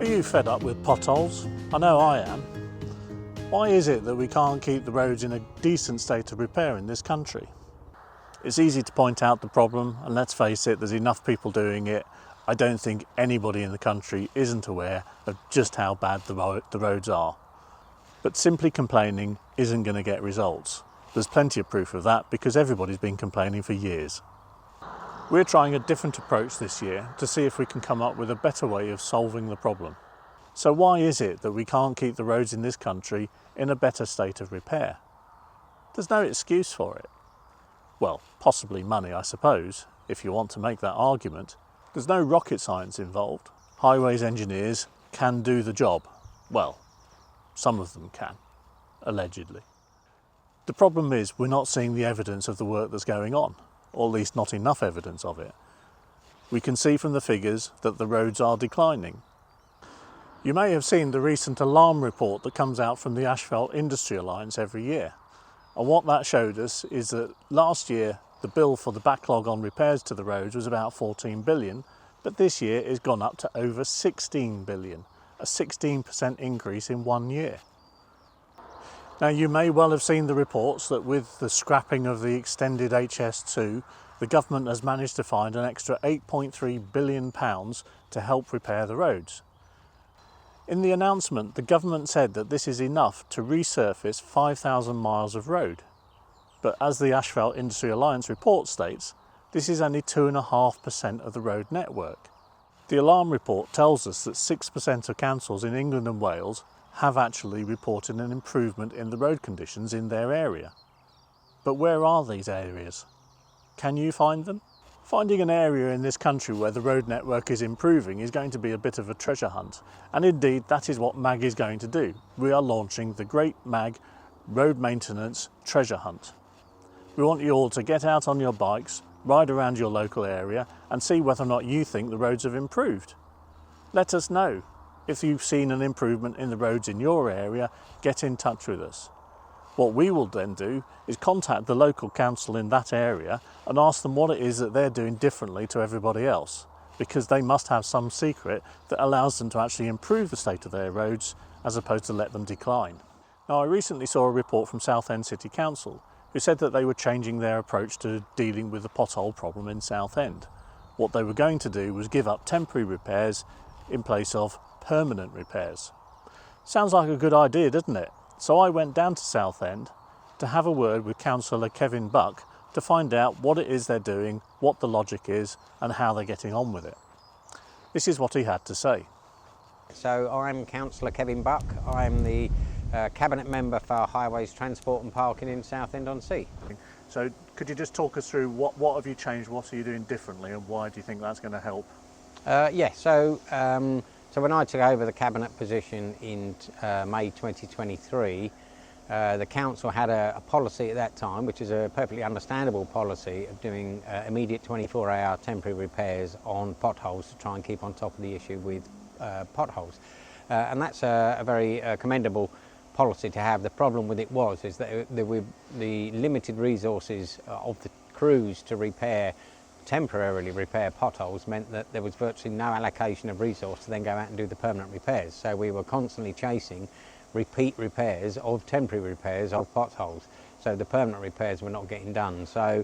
Are you fed up with potholes? I know I am. Why is it that we can't keep the roads in a decent state of repair in this country? It's easy to point out the problem, and let's face it, there's enough people doing it. I don't think anybody in the country isn't aware of just how bad the roads are. But simply complaining isn't going to get results. There's plenty of proof of that because everybody's been complaining for years. We're trying a different approach this year to see if we can come up with a better way of solving the problem. So why is it that we can't keep the roads in this country in a better state of repair? There's no excuse for it. Well, possibly money, I suppose, if you want to make that argument. There's no rocket science involved. Highways engineers can do the job. Well, some of them can, allegedly. The problem is we're not seeing the evidence of the work that's going on, or at least not enough evidence of it. We can see from the figures that the roads are declining. You may have seen the recent alarm report that comes out from the Asphalt Industry Alliance every year. And what that showed us is that last year the bill for the backlog on repairs to the roads was about 14 billion, but this year it's gone up to over 16 billion, a 16% increase in 1 year. Now you may well have seen the reports that with the scrapping of the extended HS2, the government has managed to find an extra £8.3 billion to help repair the roads. In the announcement, the government said that this is enough to resurface 5,000 miles of road. But as the Asphalt Industry Alliance report states, this is only 2.5% of the road network. The alarm report tells us that 6% of councils in England and Wales have actually reported an improvement in the road conditions in their area. But where are these areas? Can you find them? Finding an area in this country where the road network is improving is going to be a bit of a treasure hunt, and indeed that is what MAG is going to do. We are launching the Great MAG Road Maintenance Treasure Hunt. We want you all to get out on your bikes, ride around your local area and see whether or not you think the roads have improved. Let us know. If you've seen an improvement in the roads in your area, get in touch with us. What we will then do is contact the local council in that area and ask them what it is that they're doing differently to everybody else, because they must have some secret that allows them to actually improve the state of their roads as opposed to let them decline. Now, I recently saw a report from Southend City Council who said that they were changing their approach to dealing with the pothole problem in Southend. What they were going to do was give up temporary repairs in place of permanent repairs. Sounds like a good idea, doesn't it? So I went down to Southend to have a word with Councillor Kevin Buck to find out what it is they're doing, what the logic is and how they're getting on with it. This is what he had to say. So I'm Councillor Kevin Buck. I'm the Cabinet Member for Highways, Transport and Parking in Southend-on-Sea. So could you just talk us through what have you changed, what are you doing differently and why do you think that's going to help? So when I took over the Cabinet position in May 2023, the Council had a policy at that time, which is a perfectly understandable policy, of doing immediate 24-hour temporary repairs on potholes to try and keep on top of the issue with potholes. And that's a very commendable policy to have. The problem with it is that the limited resources of the crews to temporarily repair potholes meant that there was virtually no allocation of resource to then go out and do the permanent repairs. So we were constantly chasing repeat repairs of temporary repairs of potholes. So the permanent repairs were not getting done. So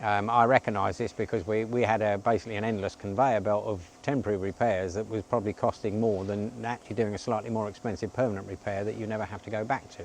I recognise this because we had basically an endless conveyor belt of temporary repairs that was probably costing more than actually doing a slightly more expensive permanent repair that you never have to go back to.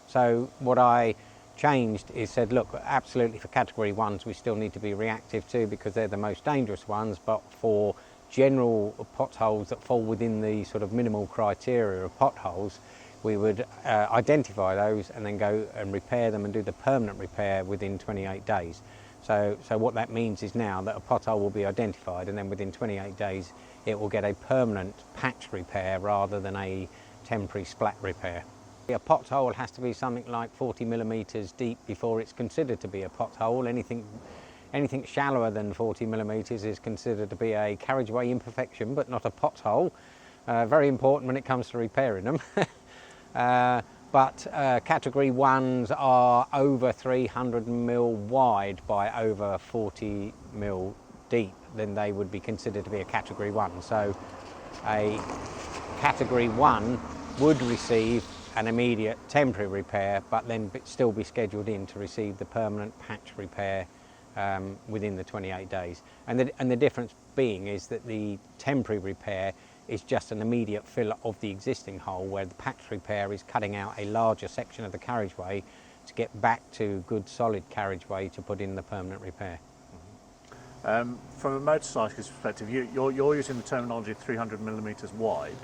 So what I changed is said, look, absolutely for category ones we still need to be reactive to because they're the most dangerous ones, but for general potholes that fall within the sort of minimal criteria of potholes, we would identify those and then go and repair them and do the permanent repair within 28 days. So what that means is now that a pothole will be identified and then within 28 days it will get a permanent patch repair rather than a temporary splat repair. A pothole has to be something like 40 millimetres deep before it's considered to be a pothole. Anything shallower than 40 millimetres is considered to be a carriageway imperfection, but not a pothole. Very important when it comes to repairing them. But category ones are over 300 mil wide by over 40 mil deep, then they would be considered to be a category one. So a Category 1 would receive an immediate temporary repair, but then still be scheduled in to receive the permanent patch repair within the 28 days. And the difference being is that the temporary repair is just an immediate fill of the existing hole, where the patch repair is cutting out a larger section of the carriageway to get back to good solid carriageway to put in the permanent repair. From a motorcyclist perspective, you're using the terminology 300 millimetres wide,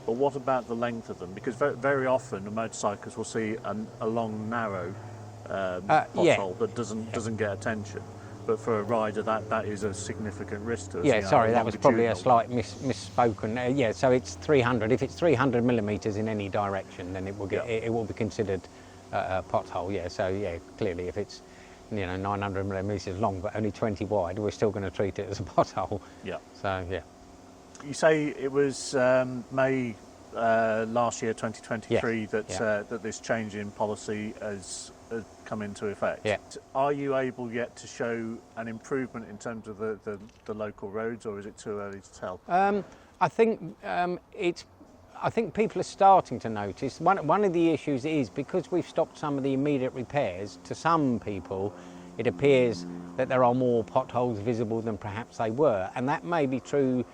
but what about the length of them? Because very often a motorcyclist will see a long, narrow pothole that doesn't get attention. But for a rider, that is a significant risk to us. Yeah, sorry, that was probably a slight misspoken. Yeah, so it's 300. If it's 300 millimetres in any direction, then it will be considered a pothole. Yeah, so yeah, clearly if it's 900 millimetres long but only 20 wide, we're still going to treat it as a pothole. Yeah. So yeah. You say it was May last year, 2023, that this change in policy has come into effect. Yeah. Are you able yet to show an improvement in terms of the local roads, or is it too early to tell? I think people are starting to notice. One of the issues is because we've stopped some of the immediate repairs, to some people it appears that there are more potholes visible than perhaps they were, and that may be true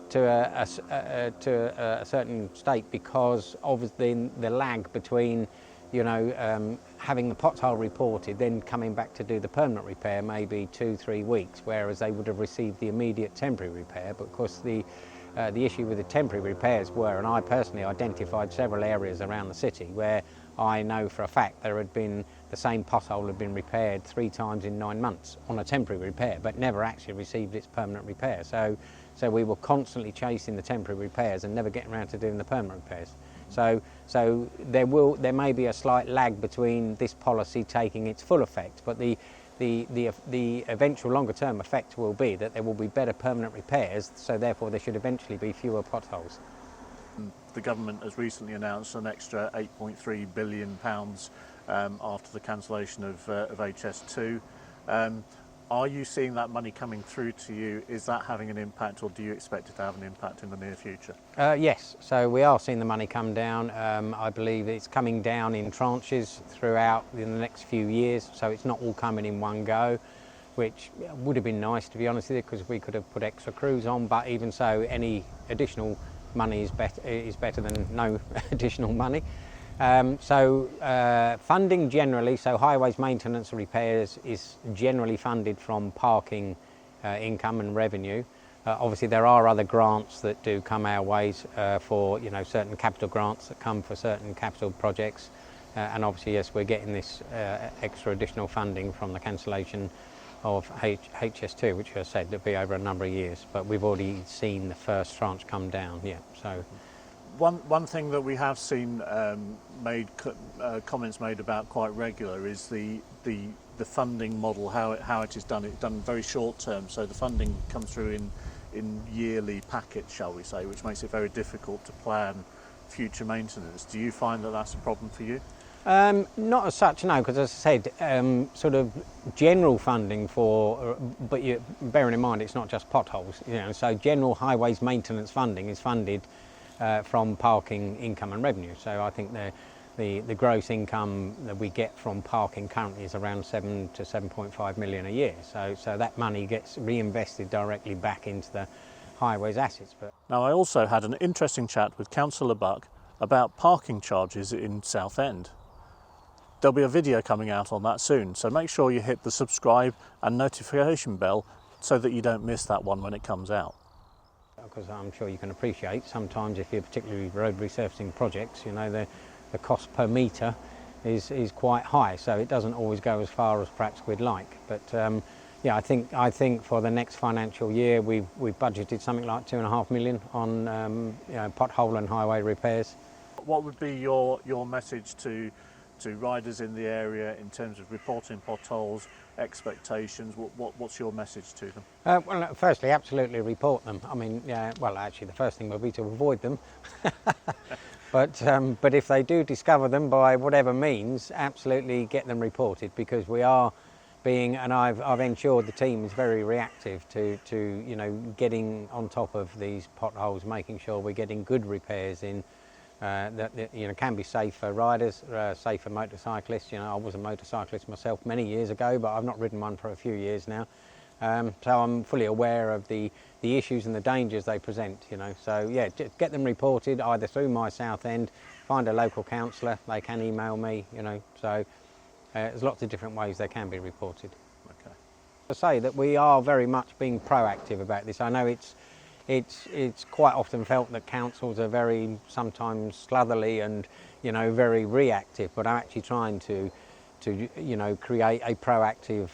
to a certain state because of the lag between having the pothole reported, then coming back to do the permanent repair maybe 2-3 weeks, whereas they would have received the immediate temporary repair. But of course the issue with the temporary repairs were, and I personally identified several areas around the city where I know for a fact there had been the same pothole had been repaired 3 times in 9 months on a temporary repair, but never actually received its permanent repair. So we were constantly chasing the temporary repairs and never getting around to doing the permanent repairs. So there may be a slight lag between this policy taking its full effect, but the eventual longer term effect will be that there will be better permanent repairs, so therefore there should eventually be fewer potholes. The government has recently announced an extra £8.3 billion after the cancellation of HS2. Are you seeing that money coming through to you? Is that having an impact, or do you expect it to have an impact in the near future? Yes, so we are seeing the money come down. I believe it's coming down in tranches throughout in the next few years, so it's not all coming in one go, which would have been nice, to be honest with you, because we could have put extra crews on, but even so, any additional money is better than no additional money. Funding generally, so highways maintenance and repairs is generally funded from parking income and revenue. Obviously there are other grants that do come our ways for certain capital grants that come for certain capital projects, and obviously yes, we're getting this extra additional funding from the cancellation of HS2, which I said would be over a number of years, but we've already seen the first tranche come down. Yeah, so. One thing that we have seen comments made about quite regular is the funding model, how it is done. It's done very short term, so the funding comes through in yearly packets, shall we say, which makes it very difficult to plan future maintenance. Do you find that that's a problem for you? Not as such, no, because as I said, sort of general funding but bearing in mind it's not just potholes, so general highways maintenance funding is funded from parking income and revenue. So I think the gross income that we get from parking currently is around 7 to 7.5 million a year. So that money gets reinvested directly back into the highways assets. Now I also had an interesting chat with Councillor Buck about parking charges in Southend. There'll be a video coming out on that soon, so make sure you hit the subscribe and notification bell so that you don't miss that one when it comes out. Because I'm sure you can appreciate sometimes if you're particularly road resurfacing projects, the cost per metre is quite high, so it doesn't always go as far as perhaps we'd like. But yeah, I think for the next financial year we've budgeted something like 2.5 million on pothole and highway repairs. What would be your message to riders in the area in terms of reporting potholes, expectations? What's your message to them? Well, firstly, absolutely report them. I mean, well, actually, the first thing would be to avoid them. But if they do discover them by whatever means, absolutely get them reported, because we are and I've ensured the team is very reactive to you know, getting on top of these potholes, making sure we're getting good repairs in that you know, can be safe for riders, safe for motorcyclists. You know, I was a motorcyclist myself many years ago, but I've not ridden one for a few years now. So I'm fully aware of the issues and the dangers they present, you know. So yeah, just get them reported either through my Southend, find a local councillor, they can email me, you know. So there's lots of different ways they can be reported. Okay. I say that we are very much being proactive about this. I know it's quite often felt that councils are very sometimes slutherly and, you know, very reactive, but I'm actually trying to you know, create a proactive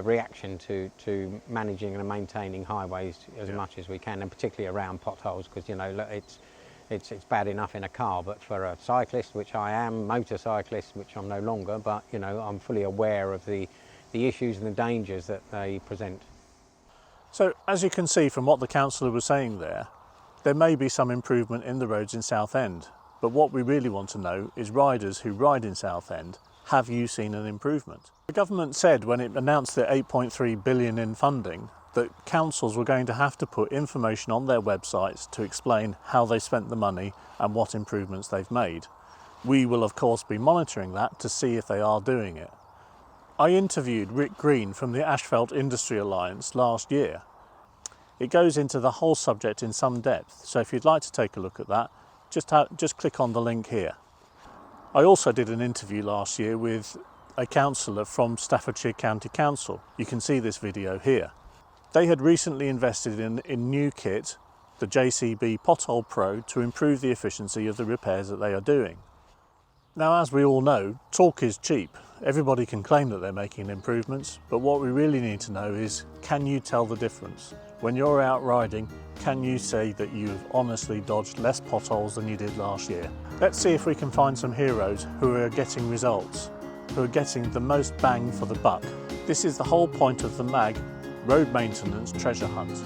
reaction to managing and maintaining highways as much as we can, and particularly around potholes, because, you know, it's bad enough in a car, but for a cyclist, which I am, motorcyclist, which I'm no longer, but, you know, I'm fully aware of the issues and the dangers that they present. So as you can see from what the councillor was saying there may be some improvement in the roads in Southend, but what we really want to know is riders who ride in Southend, have you seen an improvement? The government said when it announced the 8.3 billion in funding that councils were going to have to put information on their websites to explain how they spent the money and what improvements they've made. We will of course be monitoring that to see if they are doing it. I interviewed Rick Green from the Asphalt Industry Alliance last year. It goes into the whole subject in some depth, so if you'd like to take a look at that, just click on the link here. I also did an interview last year with a councillor from Staffordshire County Council. You can see this video here. They had recently invested in new kit, the JCB Pothole Pro, to improve the efficiency of the repairs that they are doing. Now, as we all know, talk is cheap. Everybody can claim that they're making improvements, but what we really need to know is, can you tell the difference? When you're out riding, can you say that you've honestly dodged less potholes than you did last year? Let's see if we can find some heroes who are getting results, who are getting the most bang for the buck. This is the whole point of the MAG Road Maintenance Treasure Hunt.